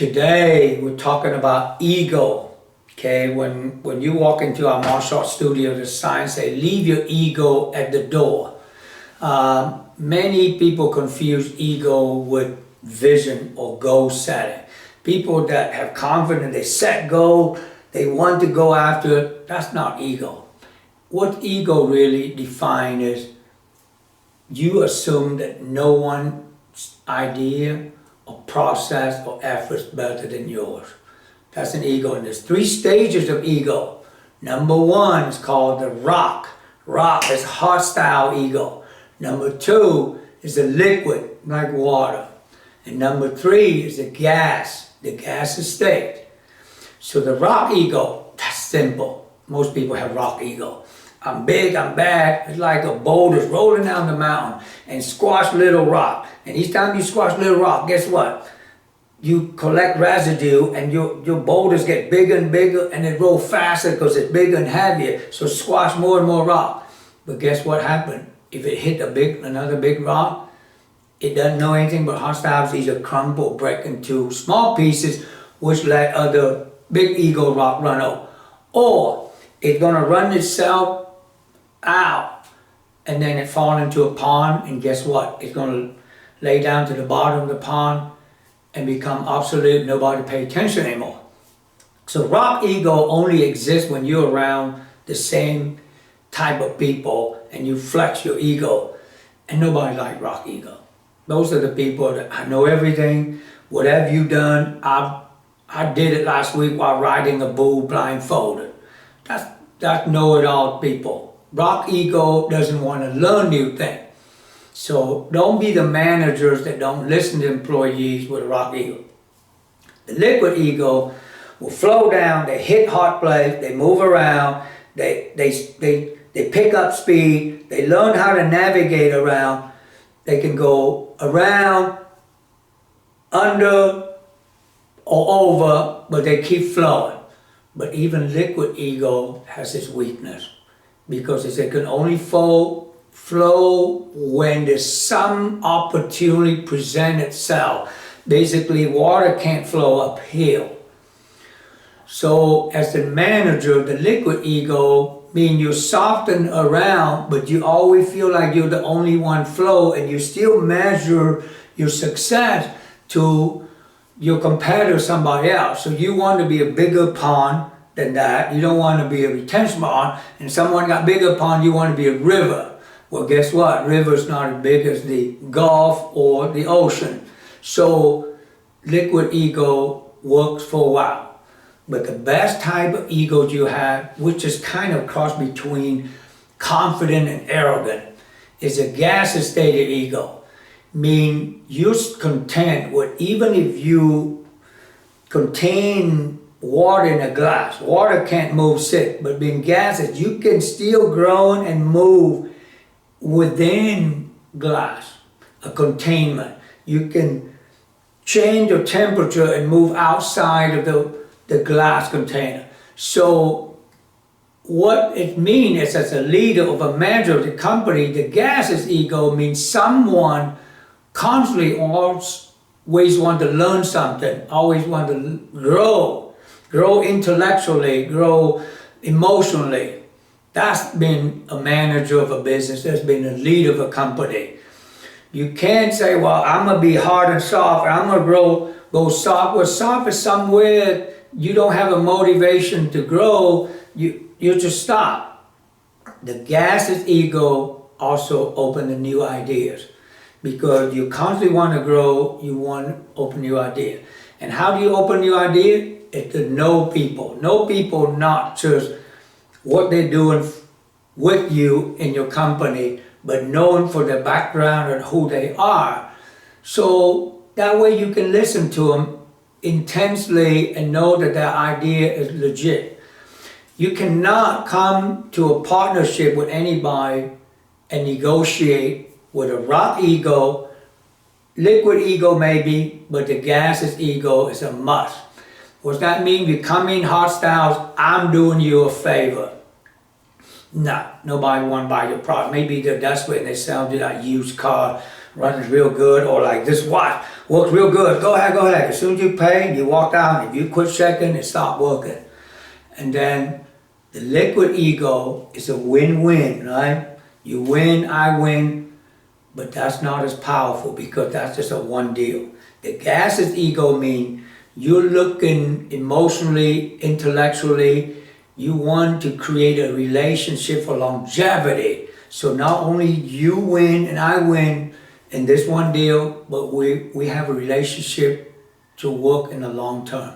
Today we're talking about ego. Okay, when you walk into our martial arts studio, the signs say leave your ego at the door. Many people confuse ego with vision or goal setting. People that have confidence, they set goal, they want to go after it, that's not ego. What ego really defines is you assume that no one's idea or process or effort is better than yours. That's an ego, and there's 3 stages of ego. Number 1 is called the rock. Rock is hostile ego. Number 2 is the liquid, like water. And number 3 is the gaseous state. So the rock ego, that's simple. Most people have rock ego. I'm big, I'm bad. It's like a boulder rolling down the mountain and squash little rock. And each time you squash little rock, guess what? You collect residue and your boulders get bigger and bigger and it rolls faster because it's bigger and heavier. So squash more and more rock. But guess what happened? If it hit another big rock, it doesn't know anything but hostiles either crumble, break into small pieces, which let other big ego rock run over. Or it's gonna run itself out and then it fall into a pond, and guess what? It's gonna lay down to the bottom of the pond and become obsolete, nobody pay attention anymore. So rock ego only exists when you're around the same type of people and you flex your ego, and nobody like rock ego. Those are the people that I know everything, whatever you done, I did it last week while riding a bull blindfolded. That's know-it-all people. Rock ego doesn't want to learn new things. So don't be the managers that don't listen to employees with a rock ego. The liquid ego will flow down, they hit hot place, they move around, they pick up speed, they learn how to navigate around, they can go around, under, or over, but they keep flowing. But even liquid ego has its weakness, because it can only flow when there's some opportunity present itself. Basically, water can't flow uphill. So as the manager, the liquid ego means you're softened around, but you always feel like you're the only one flow, and you still measure your success to your competitor, somebody else. So you want to be a bigger pond than that. You don't want to be a retention pond, and someone got bigger pond, you want to be a river. Well, guess what? River's not as big as the Gulf or the ocean. So liquid ego works for a while. But the best type of ego you have, which is kind of cross between confident and arrogant, is a gaseous state of ego. Mean you're content with, even if you contain water in a glass, water can't move sick, but being gaseous, you can still grow and move within glass, a containment. You can change your temperature and move outside of the glass container. So what it means is, as a leader of a manager of the company, the gaseous ego means someone constantly always want to learn something, always want to grow intellectually, grow emotionally. That's been a manager of a business, that's been a leader of a company. You can't say, well, I'm going to be hard and soft, and I'm going to go soft. Well, soft is somewhere you don't have a motivation to grow, you just stop. The gaseous ego also opens to new ideas, because you constantly want to grow, you want to open new ideas. And how do you open new ideas? It's to know people. Know people, not just what they're doing with you in your company, but knowing for their background and who they are. So that way you can listen to them intensely and know that their idea is legit. You cannot come to a partnership with anybody and negotiate with a rock ego. Liquid ego maybe, but the gaseous ego is a must. What does that mean? You come in hostiles, I'm doing you a favor. No, nobody want to buy your product. Maybe they're desperate and they sell you that used car, runs real good, or like this watch. Works real good. Go ahead, go ahead. As soon as you pay, you walk out. If you quit checking, it stop working. And then the liquid ego is a win-win, right? You win, I win, but that's not as powerful because that's just a one deal. The gaseous ego means you're looking emotionally, intellectually, you want to create a relationship for longevity. So not only you win and I win in this one deal, but we have a relationship to work in the long term.